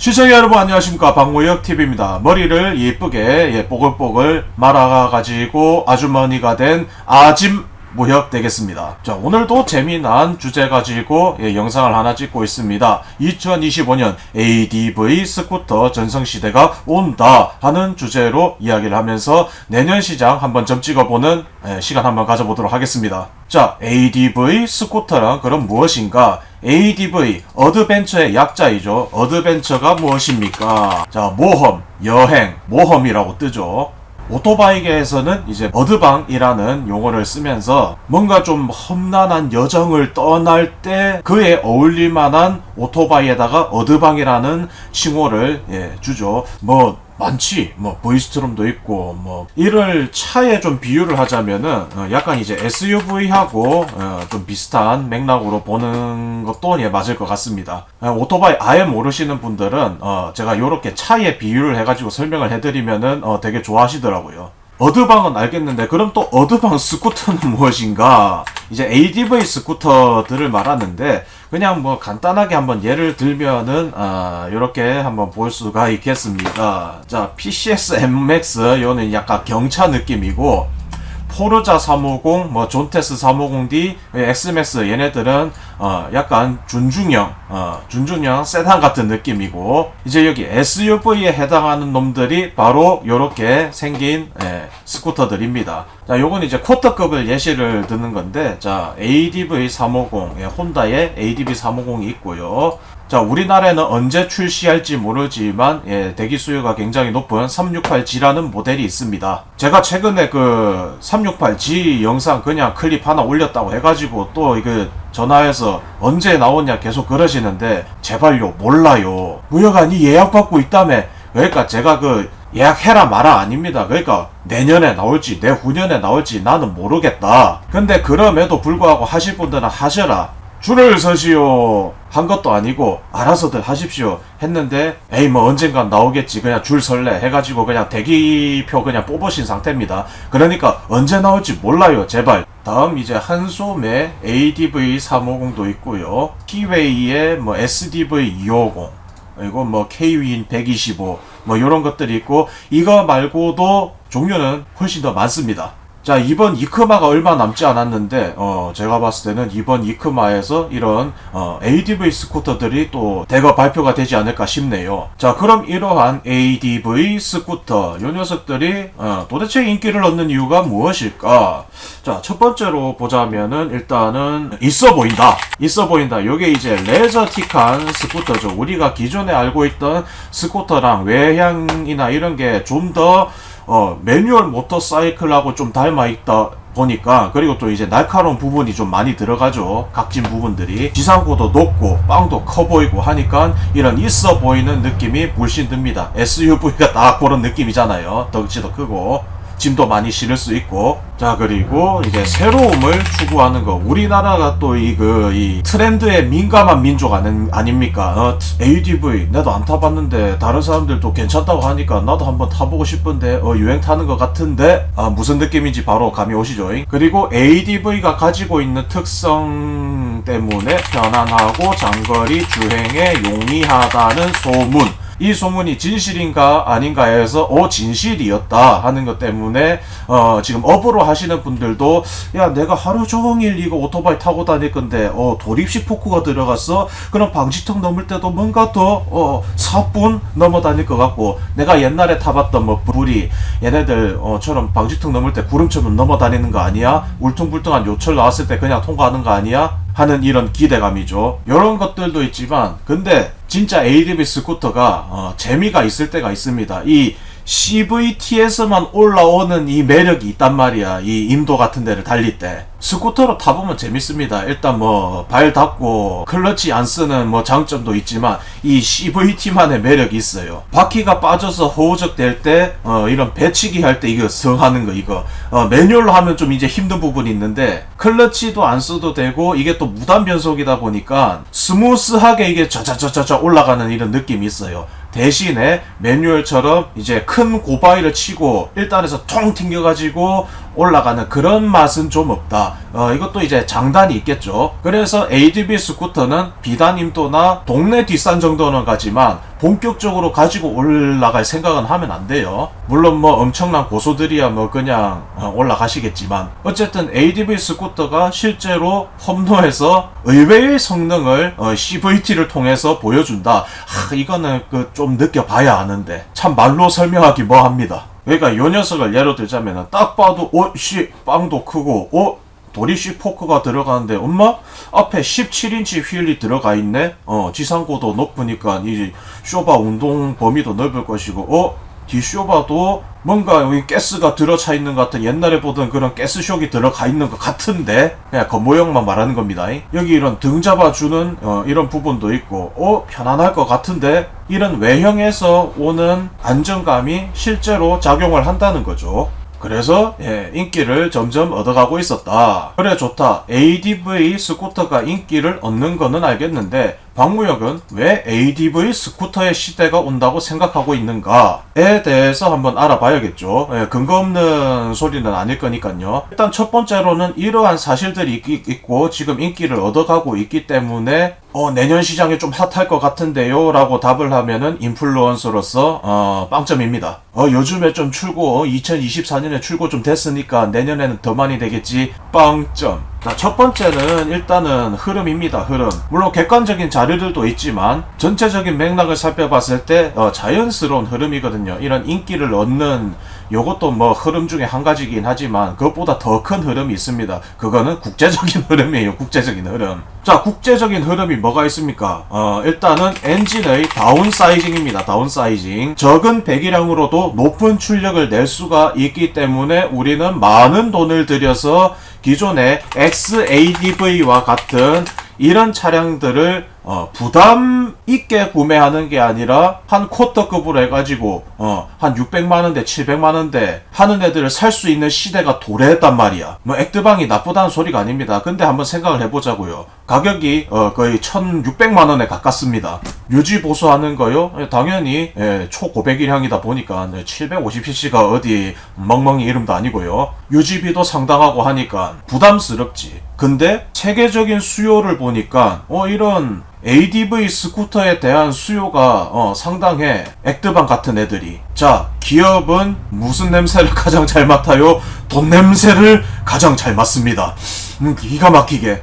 시청자 여러분 안녕하십니까, 박모혁TV입니다. 머리를 예쁘게 뽀글뽀글 말아가지고 아주머니가 된 아짐 모혁 되겠습니다. 자, 오늘도 재미난 주제 가지고 영상을 하나 찍고 있습니다. 2025년 ADV 스쿠터 전성시대가 온다 하는 주제로 이야기를 하면서 내년 시장 한번 점 찍어보는 시간 한번 가져보도록 하겠습니다. 자, ADV 스쿠터란 그럼 무엇인가? ADV, 어드벤처의 약자이죠. 어드벤처가 무엇입니까? 자, 모험, 여행, 모험이라고 뜨죠. 오토바이계에서는 이제 어드방이라는 용어를 쓰면서 뭔가 좀 험난한 여정을 떠날 때 그에 어울릴 만한 오토바이에다가 어드방이라는 칭호를 주죠. 많지. 보이스트롬도 있고, 이를 차에 좀 비유를 하자면은, 약간 이제 SUV하고, 좀 비슷한 맥락으로 보는 것도 맞을 것 같습니다. 오토바이 아예 모르시는 분들은, 제가 요렇게 차에 비유를 해가지고 설명을 해드리면은, 되게 좋아하시더라고요. 어드방은 알겠는데, 그럼 또 어드방 스쿠터는 무엇인가? 이제 ADV 스쿠터들을 말하는데, 그냥 간단하게 한번 예를 들면은, 요렇게 한번 볼 수가 있겠습니다. 자, PCX MX, 요는 약간 경차 느낌이고, 포르자 350, 존테스 350D, 엑스맥스 얘네들은 약간 준중형 세단 같은 느낌이고, 이제 여기 SUV에 해당하는 놈들이 바로 요렇게 생긴 스쿠터들입니다. 자, 요건 이제 쿼터급을 예시를 드는 건데, 자, ADV 350, 혼다의 ADV 350이 있고요. 자, 우리나라에는 언제 출시할지 모르지만 대기 수요가 굉장히 높은 368G라는 모델이 있습니다. 제가 최근에 그 368G 영상 그냥 클립 하나 올렸다고 해가지고 또 전화해서 언제 나오냐 계속 그러시는데, 제발요, 몰라요. 무여가 니 예약받고 있다며. 그러니까 제가 예약해라 마라 아닙니다. 그러니까 내년에 나올지 내후년에 나올지 나는 모르겠다. 근데 그럼에도 불구하고 하실 분들은 하셔라. 줄을 서시오 한 것도 아니고 알아서들 하십시오 했는데, 언젠간 나오겠지 그냥 줄 설래 해가지고 그냥 대기표 그냥 뽑으신 상태입니다. 그러니까 언제 나올지 몰라요, 제발. 다음 이제 한솜의 ADV 350도 있고요. 키웨이의 SDV 250, 그리고 Kwin 125 요런 것들이 있고, 이거 말고도 종류는 훨씬 더 많습니다. 자, 이번 이크마가 얼마 남지 않았는데, 제가 봤을 때는 이번 이크마에서 이런, ADV 스쿠터들이 또 대거 발표가 되지 않을까 싶네요. 자, 그럼 이러한 ADV 스쿠터, 요 녀석들이, 도대체 인기를 얻는 이유가 무엇일까? 자, 첫 번째로 보자면은, 일단은, 있어 보인다. 요게 이제 레저틱한 스쿠터죠. 우리가 기존에 알고 있던 스쿠터랑 외향이나 이런 게 좀 더, 매뉴얼 모터사이클하고 좀 닮아있다 보니까, 그리고 또 이제 날카로운 부분이 좀 많이 들어가죠. 각진 부분들이. 지상고도 높고 빵도 커 보이고 하니까 이런 있어 보이는 느낌이 물씬 듭니다. SUV가 딱 그런 느낌이잖아요. 덩치도 크고 짐도 많이 실을 수 있고. 자, 그리고 이제 새로움을 추구하는 거. 우리나라가 또 이 트렌드에 민감한 민족 아닙니까? ADV 나도 안 타봤는데 다른 사람들도 괜찮다고 하니까 나도 한번 타보고 싶은데 유행 타는 것 같은데 무슨 느낌인지 바로 감이 오시죠? 그리고 ADV가 가지고 있는 특성 때문에 편안하고 장거리 주행에 용이하다는 소문. 이 소문이 진실인가 아닌가에서 진실이었다 하는 것 때문에 지금 업으로 하시는 분들도, 야, 내가 하루 종일 이거 오토바이 타고 다닐 건데 돌입식 포크가 들어갔어? 그럼 방지턱 넘을 때도 뭔가 더 4분 넘어 다닐 것 같고, 내가 옛날에 타봤던 불이 얘네들처럼 방지턱 넘을 때 구름처럼 넘어 다니는 거 아니야? 울퉁불퉁한 요철 나왔을 때 그냥 통과하는 거 아니야? 하는 이런 기대감이죠. 이런 것들도 있지만, 근데 진짜 ADV 스쿠터가 재미가 있을 때가 있습니다. 이 CVT에서만 올라오는 이 매력이 있단 말이야. 이 인도 같은 데를 달릴 때 스쿠터로 타보면 재밌습니다. 일단 발 닫고 클러치 안 쓰는 장점도 있지만 이 CVT만의 매력이 있어요. 바퀴가 빠져서 호우적 될 때 이런 배치기 할 때 이거 성하는 거, 이거 매뉴얼로 하면 좀 이제 힘든 부분이 있는데, 클러치도 안 써도 되고 이게 또 무단 변속이다 보니까 스무스하게 이게 자자자자자 올라가는 이런 느낌이 있어요. 대신에 매뉴얼처럼 이제 큰 고바위를 치고 1단에서 통 튕겨가지고 올라가는 그런 맛은 좀 없다. 이것도 이제 장단이 있겠죠. 그래서 ADV 스쿠터는 비단 임도나 동네 뒷산 정도는 가지만 본격적으로 가지고 올라갈 생각은 하면 안 돼요. 물론 뭐 엄청난 고소들이야 뭐 그냥 올라가시겠지만 어쨌든 ADV 스쿠터가 실제로 험로에서 의외의 성능을 CVT를 통해서 보여준다. 이거는 좀 느껴봐야 아는데 참 말로 설명하기 뭐합니다. 그러니까 요 녀석을 예로 들자면 딱 봐도 빵도 크고 도리씨 포크가 들어가는데 엄마? 앞에 17인치 휠이 들어가 있네? 지상고도 높으니까 이 쇼바 운동 범위도 넓을 것이고 뒷쇼바도 뭔가 여기 가스가 들어차 있는 것 같은 옛날에 보던 그런 가스쇼이 들어가 있는 것 같은데 그냥 겉모형만 말하는 겁니다. 여기 이런 등 잡아주는 이런 부분도 있고 편안할 것 같은데 이런 외형에서 오는 안정감이 실제로 작용을 한다는 거죠. 그래서 인기를 점점 얻어가고 있었다. 그래 좋다. ADV 스쿠터가 인기를 얻는 거는 알겠는데 박무혁은 왜 ADV 스쿠터의 시대가 온다고 생각하고 있는가에 대해서 한번 알아봐야겠죠. 근거 없는 소리는 아닐 거니까요. 일단 첫 번째로는 이러한 사실들이 있고 지금 인기를 얻어가고 있기 때문에 내년 시장에 좀 핫할 것 같은데요 라고 답을 하면은 인플루언서로서 빵점입니다. 요즘에 좀 출고 2024년에 출고 좀 됐으니까 내년에는 더 많이 되겠지 빵점. 자, 첫 번째는 일단은 흐름입니다. 흐름. 물론 객관적인 자료들도 있지만 전체적인 맥락을 살펴봤을 때 자연스러운 흐름이거든요. 이런 인기를 얻는 요것도 뭐 흐름 중에 한 가지긴 하지만 그것보다 더 큰 흐름이 있습니다. 그거는 국제적인 흐름이에요. 국제적인 흐름. 자, 국제적인 흐름이 뭐가 있습니까? 일단은 엔진의 다운사이징입니다. 다운사이징. 적은 배기량으로도 높은 출력을 낼 수가 있기 때문에 우리는 많은 돈을 들여서 기존의 XADV와 같은 이런 차량들을 부담 있게 구매하는 게 아니라 한 쿼터급으로 해가지고 한 600만원대 700만원대 하는 애들을 살 수 있는 시대가 도래했단 말이야. 뭐 액드방이 나쁘다는 소리가 아닙니다. 근데 한번 생각을 해보자고요. 가격이 거의 1600만원에 가깝습니다. 유지 보수하는 거요? 당연히 초고배기량이다 보니까 750cc가 어디 멍멍이 이름도 아니고요. 유지비도 상당하고 하니까 부담스럽지. 근데 체계적인 수요를 보니까 이런 ADV 스쿠터에 대한 수요가 상당해. 액드방 같은 애들이. 자, 기업은 무슨 냄새를 가장 잘 맡아요? 돈 냄새를 가장 잘 맡습니다. 기가 막히게.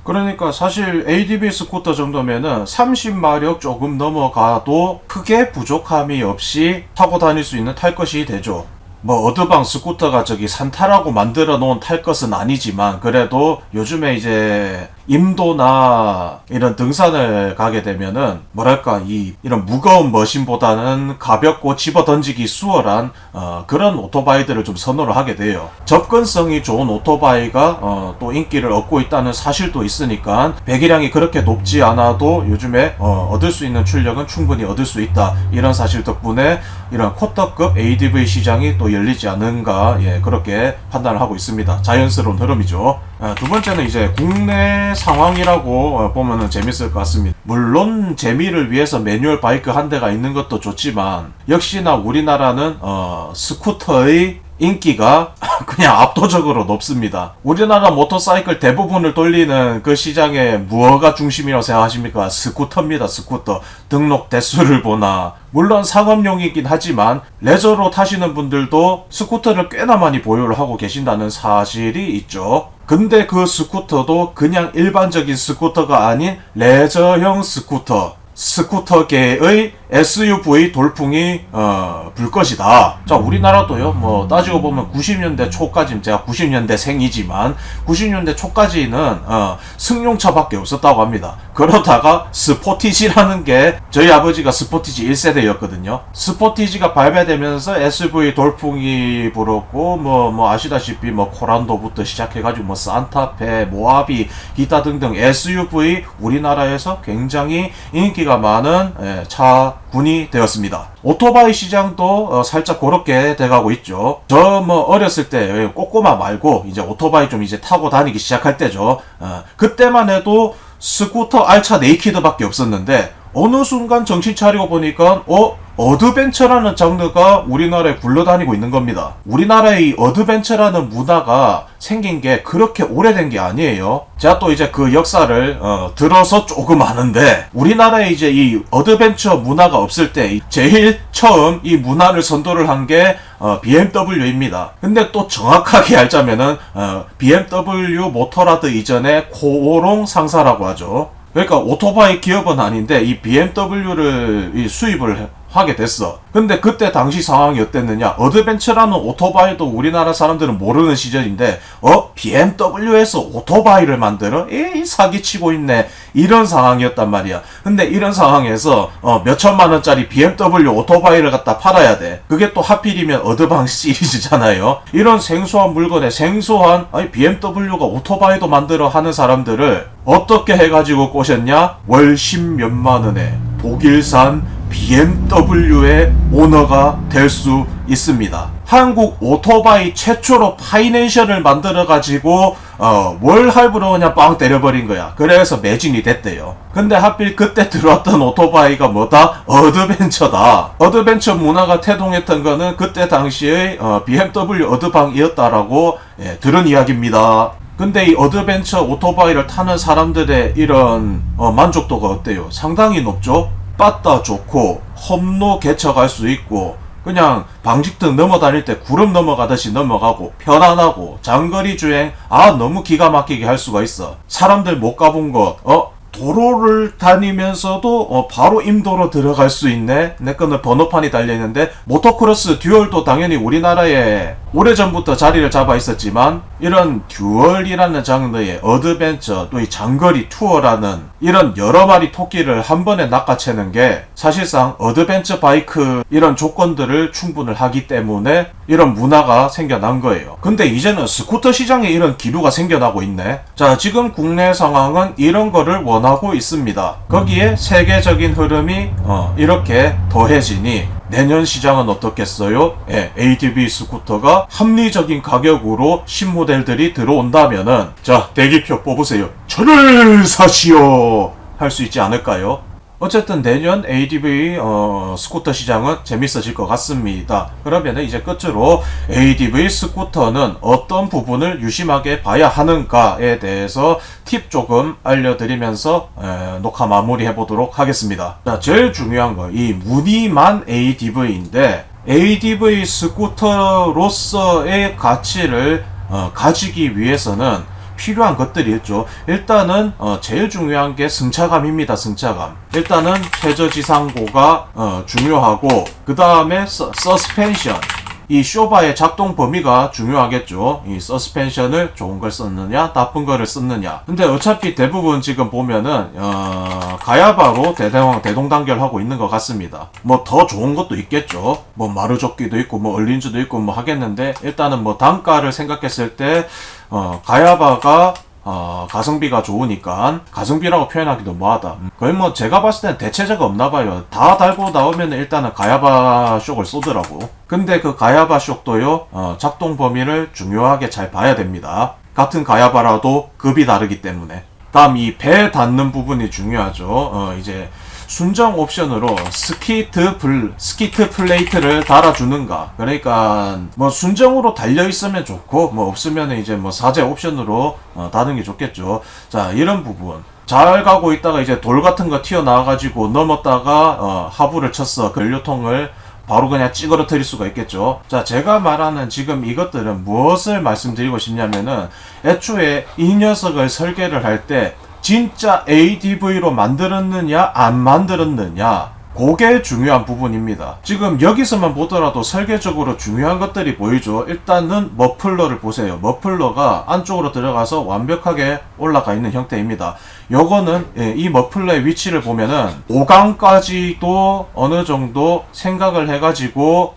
그러니까 사실 ADV 스쿠터 정도면은 30마력 조금 넘어가도 크게 부족함이 없이 타고 다닐 수 있는 탈 것이 되죠. 뭐 어드방 스쿠터가 산타라고 만들어 놓은 탈 것은 아니지만 그래도 요즘에 이제 임도나 이런 등산을 가게 되면은 뭐랄까 이런 무거운 머신보다는 가볍고 집어 던지기 수월한 그런 오토바이들을 좀 선호를 하게 돼요. 접근성이 좋은 오토바이가 또 인기를 얻고 있다는 사실도 있으니까 배기량이 그렇게 높지 않아도 요즘에 얻을 수 있는 출력은 충분히 얻을 수 있다. 이런 사실 덕분에 이런 쿼터급 ADV 시장이 또 열리지 않은가 그렇게 판단을 하고 있습니다. 자연스러운 흐름이죠. 두 번째는 이제 국내 상황이라고 보면은 재밌을 것 같습니다. 물론 재미를 위해서 매뉴얼 바이크 한 대가 있는 것도 좋지만 역시나 우리나라는 스쿠터의 인기가 그냥 압도적으로 높습니다. 우리나라 모터사이클 대부분을 돌리는 그 시장에 무엇가 중심이라고 생각하십니까? 스쿠터입니다. 스쿠터. 등록 대수를 보나 물론 상업용이긴 하지만 레저로 타시는 분들도 스쿠터를 꽤나 많이 보유를 하고 계신다는 사실이 있죠. 근데 그 스쿠터도 그냥 일반적인 스쿠터가 아닌 레저형 스쿠터계의 SUV 돌풍이 불 것이다. 자, 우리나라도요, 뭐 따지고 보면 90년대 초까지, 제가 90년대 생이지만 90년대 초까지는 승용차밖에 없었다고 합니다. 그러다가 스포티지라는 게 저희 아버지가 스포티지 1세대였거든요. 스포티지가 발매되면서 SUV 돌풍이 불었고 뭐 아시다시피 뭐 코란도부터 시작해가지고 뭐 산타페, 모하비, 기타 등등 SUV 우리나라에서 굉장히 인기가 많은 차군이 되었습니다. 오토바이 시장도 살짝 그렇게 돼가고 있죠. 저 뭐 어렸을 때 꼬꼬마 말고 이제 오토바이 좀 이제 타고 다니기 시작할 때죠. 그때만 해도 스쿠터 알차 네이키드밖에 없었는데 어느 순간 정신 차리고 보니까 어드벤처라는 장르가 우리나라에 굴러다니고 있는 겁니다. 우리나라의 어드벤처라는 문화가 생긴 게 그렇게 오래된 게 아니에요. 제가 또 이제 그 역사를 들어서 조금 아는데, 우리나라에 이제 이 어드벤처 문화가 없을 때 제일 처음 이 문화를 선도를 한 게 BMW입니다. 근데 또 정확하게 알자면은 BMW 모터라드 이전에 코오롱 상사라고 하죠. 그러니까 오토바이 기업은 아닌데 이 BMW를 수입을 하게 됐어. 근데 그때 당시 상황이 어땠느냐? 어드벤처라는 오토바이도 우리나라 사람들은 모르는 시절인데 BMW에서 오토바이를 만들어? 에이, 사기치고 있네. 이런 상황이었단 말이야. 근데 이런 상황에서 몇 천만 원짜리 BMW 오토바이를 갖다 팔아야 돼. 그게 또 하필이면 어드방 시리즈잖아요. 이런 생소한 물건에 생소한 BMW가 오토바이도 만들어 하는 사람들을 어떻게 해가지고 꼬셨냐? 월 10몇만 원에 독일산 BMW의 오너가 될 수 있습니다. 한국 오토바이 최초로 파이낸셜을 만들어가지고 월 할부로 그냥 빵 때려버린 거야. 그래서 매진이 됐대요. 근데 하필 그때 들어왔던 오토바이가 뭐다? 어드벤처다. 어드벤처 문화가 태동했던 거는 그때 당시의 BMW 어드방이었다라고 들은 이야기입니다. 근데 이 어드벤처 오토바이를 타는 사람들의 이런 만족도가 어때요? 상당히 높죠? 빠따 좋고 험로 개척할 수 있고 그냥 방직등 넘어다닐 때 구름 넘어가듯이 넘어가고 편안하고 장거리 주행 너무 기가 막히게 할 수가 있어. 사람들 못 가본 곳 도로를 다니면서도 바로 임도로 들어갈 수 있네. 내 거는 번호판이 달려있는데 모토크로스 듀얼도 당연히 우리나라에 오래전부터 자리를 잡아 있었지만 이런 듀얼이라는 장르의 어드벤처 또 이 장거리 투어라는 이런 여러 마리 토끼를 한 번에 낚아채는 게 사실상 어드벤처 바이크 이런 조건들을 충분을 하기 때문에 이런 문화가 생겨난 거예요. 근데 이제는 스쿠터 시장에 이런 기류가 생겨나고 있네. 자, 지금 국내 상황은 이런 거를 원하고 있습니다. 거기에 세계적인 흐름이 이렇게 더해지니 내년 시장은 어떻겠어요? ATV 스쿠터가 합리적인 가격으로 신모델들이 들어온다면은 자, 대기표 뽑으세요. 저를 사시오 할 수 있지 않을까요? 어쨌든 내년 ADV 스쿠터 시장은 재밌어질 것 같습니다. 그러면 이제 끝으로 ADV 스쿠터는 어떤 부분을 유심하게 봐야 하는가에 대해서 팁 조금 알려드리면서 녹화 마무리 해보도록 하겠습니다. 자, 제일 중요한 거 이 무늬만 ADV인데 ADV 스쿠터로서의 가치를 가지기 위해서는 필요한 것들이 있죠. 일단은 제일 중요한 게 승차감입니다. 승차감. 일단은 최저지상고가 중요하고 그 다음에 서스펜션. 이 쇼바의 작동 범위가 중요하겠죠. 이 서스펜션을 좋은 걸 썼느냐 나쁜 거를 썼느냐. 근데 어차피 대부분 지금 보면은 가야바로 대동단결하고 있는 것 같습니다. 뭐 더 좋은 것도 있겠죠. 뭐 마루조끼도 있고 뭐 얼린즈도 있고 뭐 하겠는데 일단은 뭐 단가를 생각했을 때 가야바가 가성비가 좋으니까 가성비라고 표현하기도 뭐하다. 거의 뭐 제가 봤을 땐 대체제가 없나봐요. 다 달고 나오면 일단은 가야바 쇽을 쏘더라고. 근데 그 가야바 쇽도요 작동 범위를 중요하게 잘 봐야 됩니다. 같은 가야바라도 급이 다르기 때문에. 다음 이 배 닿는 부분이 중요하죠. 이제 순정 옵션으로 스키트 플레이트를 달아주는가. 그러니까 뭐 순정으로 달려 있으면 좋고 뭐 없으면 이제 뭐 사제 옵션으로 다는 게 좋겠죠. 자, 이런 부분 잘 가고 있다가 이제 돌 같은 거 튀어나와가지고 넘었다가 하부를 쳤어. 그 연료통을 바로 그냥 찌그러뜨릴 수가 있겠죠. 자, 제가 말하는 지금 이것들은 무엇을 말씀드리고 싶냐면은 애초에 이 녀석을 설계를 할 때 진짜 ADV로 만들었느냐 안 만들었느냐, 그게 중요한 부분입니다. 지금 여기서만 보더라도 설계적으로 중요한 것들이 보이죠. 일단은 머플러를 보세요. 머플러가 안쪽으로 들어가서 완벽하게 올라가 있는 형태입니다. 요거는 이 머플러의 위치를 보면은 보강까지도 어느 정도 생각을 해가지고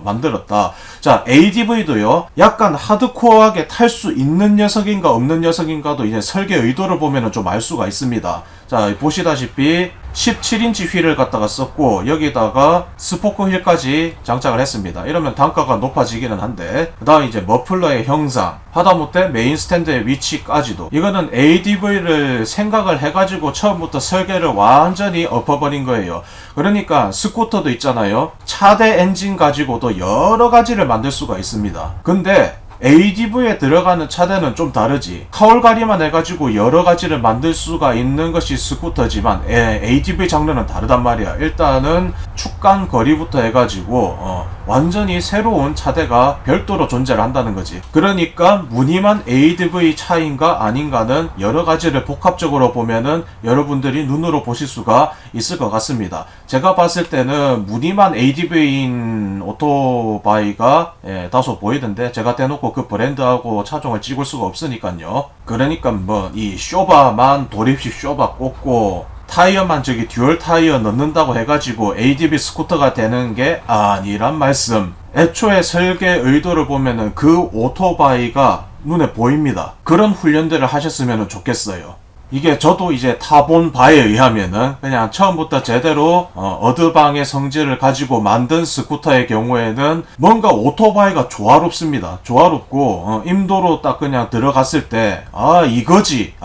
만들었다. 자, ADV도요 약간 하드코어하게 탈 수 있는 녀석인가 없는 녀석인가도 이제 설계 의도를 보면은 좀 알 수가 있습니다. 자, 보시다시피 17인치 휠을 갖다가 썼고 여기다가 스포크 휠까지 장착을 했습니다. 이러면 단가가 높아지기는 한데, 그 다음 이제 머플러의 형상, 하다못해 메인 스탠드의 위치까지도, 이거는 ADV를 생각을 해가지고 처음부터 설계를 완전히 엎어버린 거예요. 그러니까 스쿠터도 있잖아요. 차대 엔진 가지고도 여러 가지를 만들 수가 있습니다. 근데 ADV에 들어가는 차대는 좀 다르지. 카울가리만 해가지고 여러 가지를 만들 수가 있는 것이 스쿠터지만 ADV 장르는 다르단 말이야. 일단은 축간 거리부터 해가지고 완전히 새로운 차대가 별도로 존재를 한다는 거지. 그러니까 무늬만 ADV 차인가 아닌가는 여러 가지를 복합적으로 보면은 여러분들이 눈으로 보실 수가 있을 것 같습니다. 제가 봤을 때는 무늬만 ADV인 오토바이가 다소 보이던데 제가 대놓고 그 브랜드하고 차종을 찍을 수가 없으니까요. 그러니까 뭐 이 쇼바만 도립식 쇼바 꽂고 타이어만 저기 듀얼 타이어 넣는다고 해가지고 ADV 스쿠터가 되는 게 아니란 말씀. 애초에 설계 의도를 보면은 그 오토바이가 눈에 보입니다. 그런 훈련들을 하셨으면 좋겠어요. 이게 저도 이제 타본 바에 의하면은 그냥 처음부터 제대로 어드방의 성질을 가지고 만든 스쿠터의 경우에는 뭔가 오토바이가 조화롭습니다. 조화롭고 임도로 딱 그냥 들어갔을 때 이거지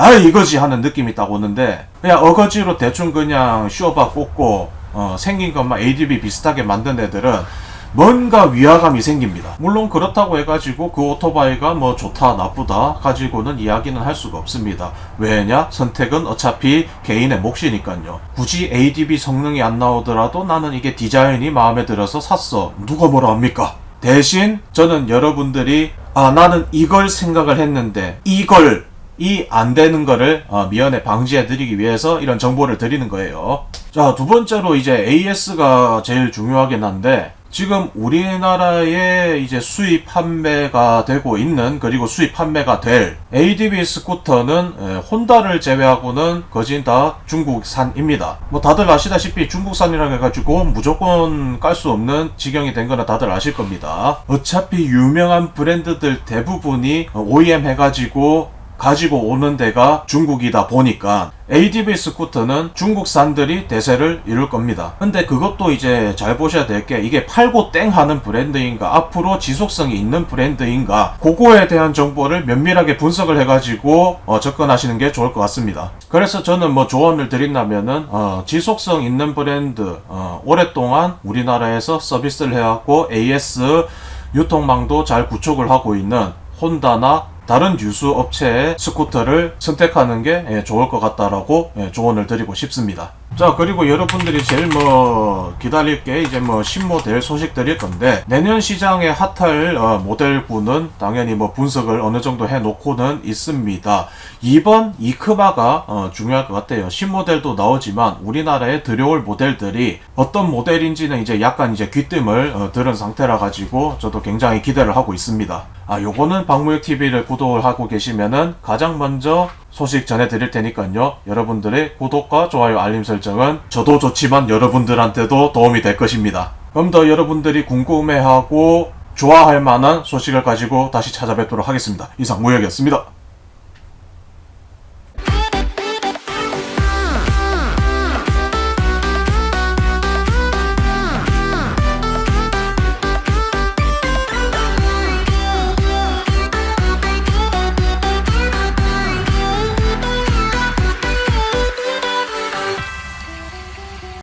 하는 느낌이 딱 오는데, 그냥 어거지로 대충 그냥 쇼바 꽂고 생긴 것만 ADV 비슷하게 만든 애들은 뭔가 위화감이 생깁니다. 물론 그렇다고 해가지고 그 오토바이가 뭐 좋다 나쁘다 가지고는 이야기는 할 수가 없습니다. 왜냐? 선택은 어차피 개인의 몫이니까요. 굳이 ADV 성능이 안 나오더라도 나는 이게 디자인이 마음에 들어서 샀어. 누가 뭐라 합니까? 대신 저는 여러분들이 나는 이걸 생각을 했는데 이걸이 안 되는 거를 미연에 방지해 드리기 위해서 이런 정보를 드리는 거예요. 자, 두 번째로 이제 AS가 제일 중요하긴 한데, 지금 우리나라에 이제 수입 판매가 되고 있는, 그리고 수입 판매가 될 ADV 스쿠터는 혼다를 제외하고는 거진 다 중국산입니다. 뭐 다들 아시다시피 중국산이라 해가지고 무조건 깔 수 없는 지경이 된 거는 다들 아실 겁니다. 어차피 유명한 브랜드들 대부분이 OEM 해가지고 가지고 오는 데가 중국이다 보니까 ADV 스쿠터는 중국산들이 대세를 이룰 겁니다. 근데 그것도 이제 잘 보셔야 될 게, 이게 팔고 땡 하는 브랜드인가 앞으로 지속성이 있는 브랜드인가, 그거에 대한 정보를 면밀하게 분석을 해가지고 접근하시는 게 좋을 것 같습니다. 그래서 저는 뭐 조언을 드린다면은 지속성 있는 브랜드, 오랫동안 우리나라에서 서비스를 해왔고 AS 유통망도 잘 구축을 하고 있는 혼다나 다른 유수 업체의 스쿠터를 선택하는 게 좋을 것 같다라고 조언을 드리고 싶습니다. 자, 그리고 여러분들이 제일 기다릴 게 이제 신모델 소식들일 건데, 내년 시장에 핫할 모델군은 당연히 분석을 어느 정도 해 놓고는 있습니다. 이번 이크마가 중요할 것 같아요. 신모델도 나오지만 우리나라에 들여올 모델들이 어떤 모델인지는 이제 약간 귀뜸을 들은 상태라 가지고 저도 굉장히 기대를 하고 있습니다. 요거는 박무혁TV를 구독을 하고 계시면은 가장 먼저 소식 전해드릴 테니까요. 여러분들의 구독과 좋아요, 알림 설정은 저도 좋지만 여러분들한테도 도움이 될 것입니다. 그럼 더 여러분들이 궁금해하고 좋아할 만한 소식을 가지고 다시 찾아뵙도록 하겠습니다. 이상 무혁이었습니다.